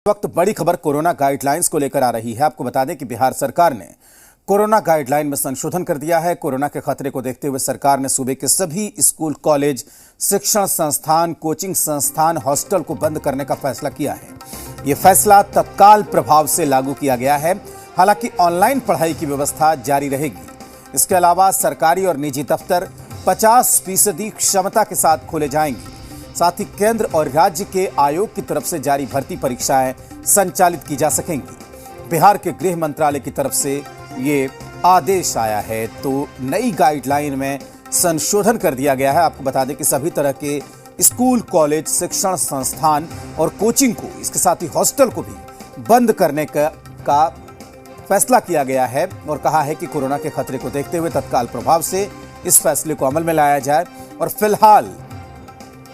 वक्त बड़ी खबर कोरोना गाइडलाइंस को लेकर आ रही है। आपको बता दें कि बिहार सरकार ने कोरोना गाइडलाइन में संशोधन कर दिया है। कोरोना के खतरे को देखते हुए सरकार ने सूबे के सभी स्कूल, कॉलेज, शिक्षण संस्थान, कोचिंग संस्थान, हॉस्टल को बंद करने का फैसला किया है। यह फैसला तत्काल प्रभाव से लागू किया गया है। हालांकि ऑनलाइन पढ़ाई की व्यवस्था जारी रहेगी। इसके अलावा सरकारी और निजी दफ्तर 50% क्षमता के साथ खोले जाएंगे। साथ ही केंद्र और राज्य के आयोग की तरफ से जारी भर्ती परीक्षाएं संचालित की जा सकेंगी। बिहार के गृह मंत्रालय की तरफ से ये आदेश आया है, तो नई गाइडलाइन में संशोधन कर दिया गया है। आपको बता दें कि सभी तरह के स्कूल, कॉलेज, शिक्षण संस्थान और कोचिंग को, इसके साथ ही हॉस्टल को भी बंद करने का फैसला किया गया है और कहा है कि कोरोना के खतरे को देखते हुए तत्काल प्रभाव से इस फैसले को अमल में लाया जाए और फिलहाल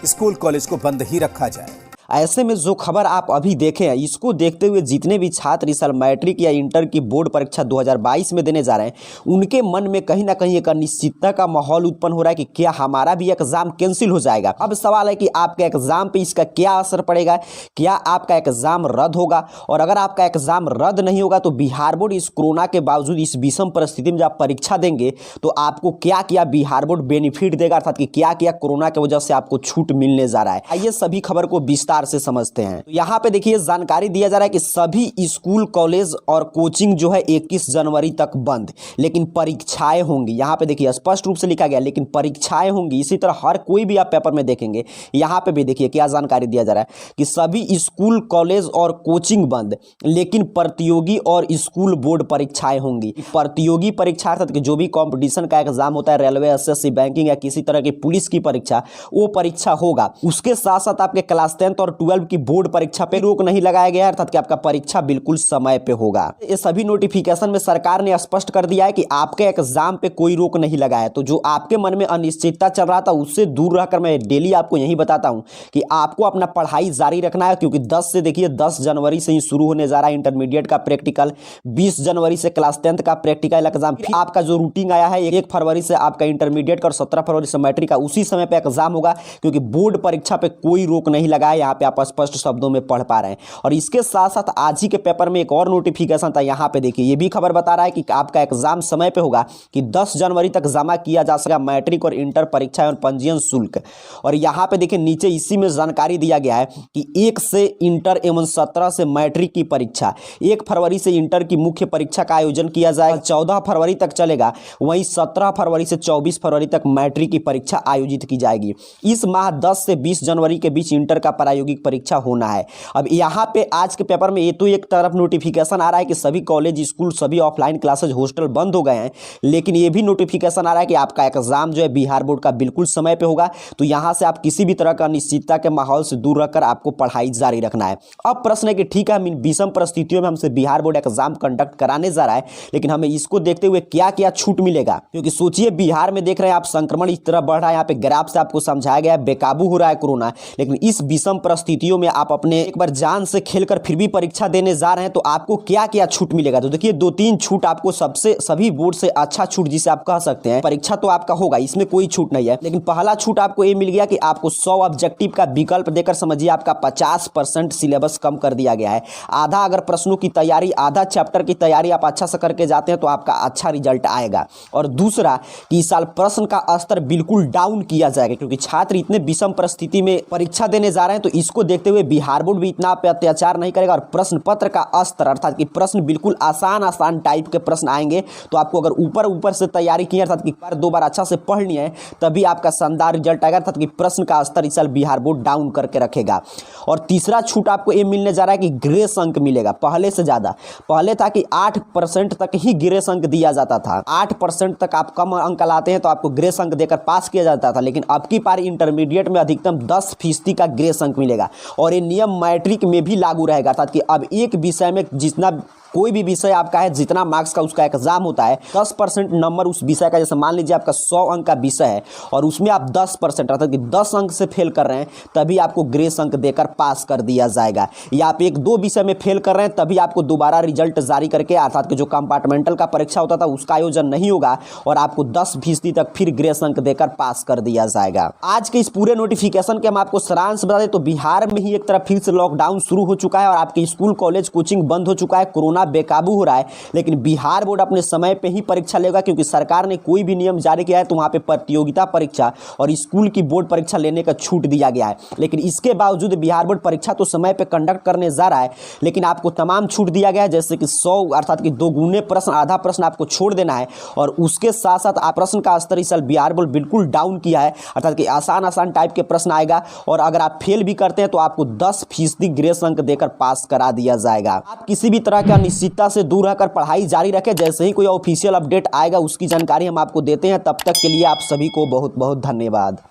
स्कूल, कॉलेज को बंद ही रखा जाए। ऐसे में जो खबर आप अभी देखे हैं, इसको देखते हुए जितने भी छात्र इस साल मैट्रिक या इंटर की बोर्ड परीक्षा 2022 में देने जा रहे हैं, उनके मन में कहीं ना कहीं एक अनिश्चितता का माहौल उत्पन्न हो रहा है कि क्या हमारा भी एग्जाम कैंसिल हो जाएगा। अब सवाल है कि आपके एग्जाम पे इसका क्या असर पड़ेगा, क्या आपका एग्जाम रद्द होगा, और अगर आपका एग्जाम रद्द नहीं होगा तो बिहार बोर्ड इस कोरोना के बावजूद इस विषम परिस्थिति में जब परीक्षा देंगे तो आपको क्या क्या बिहार बोर्ड बेनिफिट देगा, अर्थात कि क्या क्या कोरोना की वजह से आपको छूट मिलने जा रहा है। आइए सभी खबर को विस्तार से समझते हैं। तो यहाँ पे देखिए जानकारी दिया जा रहा है कि सभी स्कूल, कॉलेज और कोचिंग जो है 21 जनवरी तक बंद, लेकिन परीक्षाएं होंगी। यहाँ पे देखिए स्पष्ट रूप से लिखा गया लेकिन परीक्षाएं होंगी। इसी तरह हर कोई भी आप पेपर में देखेंगे, यहाँ पे भी देखिए क्या जानकारी दिया जा रहा है कि सभी स्कूल, कॉलेज और कोचिंग बंद, लेकिन प्रतियोगी और स्कूल बोर्ड परीक्षाएं होंगी। प्रतियोगी परीक्षा अर्थात कि जो भी कॉम्पिटिशन का एग्जाम होता है, रेलवे, एसएससी, बैंकिंग या किसी तरह की पुलिस की परीक्षा, वो परीक्षा होगा। उसके साथ साथ आपके क्लास 10 और 12 की बोर्ड परीक्षा पे रोक नहीं लगाया गया, अर्थात कि आपका परीक्षा बिल्कुल समय पे होगा। ये सभी नोटिफिकेशन में सरकार ने स्पष्ट कर दिया है कि आपके एग्जाम पे कोई रोक नहीं लगा है। तो जो आपके मन में अनिश्चितता चल रहा था, उससे दूर रहकर मैं डेली आपको यही बताता हूं कि आपको अपना पढ़ाई जारी रखना है, क्योंकि 10 जनवरी से ही शुरू होने जा रहा है इंटरमीडिएट का प्रैक्टिकल, 20 जनवरी से क्लास 10 का प्रैक्टिकल एग्जाम। आपका जो रूटीन आया है 1 फरवरी से आपका इंटरमीडिएट का और 17 फरवरी से मैट्रिक का, उसी समय पे एग्जाम होगा, क्योंकि बोर्ड परीक्षा पे कोई रोक नहीं लगा है। यहाँ पे आप स्पष्ट शब्दों में पढ़ पा रहे हैं। और इसके साथ साथ आज ही के पेपर में एक और नोटिफिकेशन था। यहाँ पे देखिए ये भी खबर बता रहा है कि आपका एग्जाम समय पे होगा, कि 10 जनवरी तक जमा किया जा सकेगा मैट्रिक और इंटर परीक्षा एवं पंजीयन शुल्क। और यहाँ पे देखिए नीचे इसी में जानकारी दिया गया है कि 1 से इंटर एवं 17 से मैट्रिक की परीक्षा, 1 फरवरी से इंटर की मुख्य परीक्षा का आयोजन किया जाएगा, 14 फरवरी तक चलेगा। वहीं 17 फरवरी से 24 फरवरी तक मैट्रिक की परीक्षा आयोजित की जाएगी। इस माह 10 से 20 जनवरी के बीच इंटर का प्रायोगिक परीक्षा होना है। अब यहाँ पे आज के पेपर में ये तो एक तरफ नोटिफिकेशन आ रहा है कि सभी कॉलेज, स्कूल, सभी ऑफलाइन क्लासेज, हॉस्टल बंद हो गए हैं, लेकिन ये भी नोटिफिकेशन आ रहा है कि आपका एग्जाम जो है बिहार बोर्ड का बिल्कुल समय पे होगा। तो यहाँ से आप किसी भी तरह का अनिश्चितता के माहौल से दूर रखकर आपको पढ़ाई जारी रखना है। अब प्रश्न है कि ठीक है, विषम परिस्थितियों में हमसे बिहार बोर्ड एग्जाम कंडक्ट कराने जा रहा है, लेकिन हमें इसको देखते हुए क्या क्या छूट मिलेगा। क्योंकि सोचिए बिहार में देख रहे हैं आप संक्रमण इस तरह बढ़ रहा है, यहाँ पे ग्राफ से आपको समझाया गया है बेकाबू हो रहा है कोरोना, लेकिन इस विषम परिस्थितियों में आप अपने एक बार जान से खेलकर फिर भी परीक्षा देने जा रहे हैं, तो आपको क्या क्या छूट मिलेगा। तो देखिए 2-3 छूट आपको सभी बोर्ड से अच्छा छूट जिसे आप कह सकते हैं। परीक्षा तो आपका होगा, इसमें कोई छूट नहीं है, लेकिन पहला छूट आपको ये मिल गया कि आपको 100 ऑब्जेक्टिव का विकल्प देकर समझिए आपका 50% सिलेबस कम कर दिया गया है। आधा अगर प्रश्नों की तैयारी, आधा चैप्टर की तैयारी आप अच्छा से करके जाते हैं तो आपका अच्छा रिजल्ट आएगा। और दूसरा कि इस साल प्रश्न का स्तर बिल्कुल डाउन किया जाएगा, क्योंकि छात्र इतने विषम परिस्थिति में परीक्षा देने जा रहे हैं, तो इसको देखते हुए बिहार बोर्ड भी इतना पे अत्याचार नहीं करेगा। और प्रश्न पत्र का स्तर अर्थात कि प्रश्न बिल्कुल आसान टाइप के प्रश्न आएंगे, तो आपको अगर ऊपर से तैयारी की अर्थात कि 2 बार अच्छा से पढ़ लिया है तभी आपका शानदार रिजल्ट आएगा, अर्थात कि प्रश्न का स्तर इस साल बिहार बोर्ड डाउन करके रखेगा। और तीसरा छूट आपको ये मिलने जा रहा है कि ग्रेस अंक मिलेगा पहले से ज्यादा। पहले था कि 8% तक ही ग्रेस अंक दिया जाता था, 8% तक आप कम अंक लाते हैं तो आपको ग्रेस अंक देकर पास किया जाता था, लेकिन अब की बार इंटरमीडिएट में अधिकतम 10% का ग्रेस अंक मिलेगा। और ये नियम मैट्रिक में भी लागू रहेगा, अर्थात कि अब एक विषय में जितना कोई भी विषय आपका है, जितना मार्क्स का उसका एग्जाम होता है, 10% नंबर उस विषय का, जैसे मान लीजिए आपका 100 अंक का विषय है और उसमें आप 10% अर्थात कि 10 अंक से फेल कर रहे हैं, तभी आपको ग्रेस अंक देकर पास कर दिया जाएगा। या आप 1-2 विषय में फेल कर रहे हैं, तभी आपको दोबारा रिजल्ट जारी करके, अर्थात कि जो कंपार्टमेंटल का परीक्षा होता था उसका आयोजन नहीं होगा और आपको 10% तक फिर ग्रेस अंक देकर पास कर दिया जाएगा। आज के इस पूरे नोटिफिकेशन के हम आपको सारांश बता दें तो बिहार में ही एक तरफ फिर से लॉकडाउन शुरू हो चुका है और आपके स्कूल कॉलेज कोचिंग बंद हो चुका है, कोरोना बेकाबू हो रहा है। लेकिन बिहार बोर्ड अपने समय पे ही परीक्षा लेगा, क्योंकि सरकार ने कोई भी नियम जारी किया है तो वहां पे प्रतियोगिता परीक्षा और स्कूल की बोर्ड परीक्षा लेने का छूट दिया गया है। लेकिन इसके बावजूद बिहार बोर्ड परीक्षा तो समय पे कंडक्ट करने जा रहा है, लेकिन आपको तमाम छूट दिया गया है, जैसे कि 100 अर्थात कि 2 गुने प्रश्न, आधा प्रश्न आपको छोड़ देना है और उसके साथ साथ प्रश्न का स्तर इस साल बिहार बोर्ड बिल्कुल डाउन किया है, अर्थात कि आसान टाइप के प्रश्न आएगा और अगर आप फेल भी करते हैं तो आपको 10% ग्रेस अंक देकर पास करा दिया जाएगा। आप किसी भी तरह की अनिश्चितता से दूर रहकर पढ़ाई जारी रखें। जैसे ही कोई ऑफिशियल अपडेट आएगा उसकी जानकारी हम आपको देते हैं। तब तक के लिए आप सभी को बहुत बहुत धन्यवाद।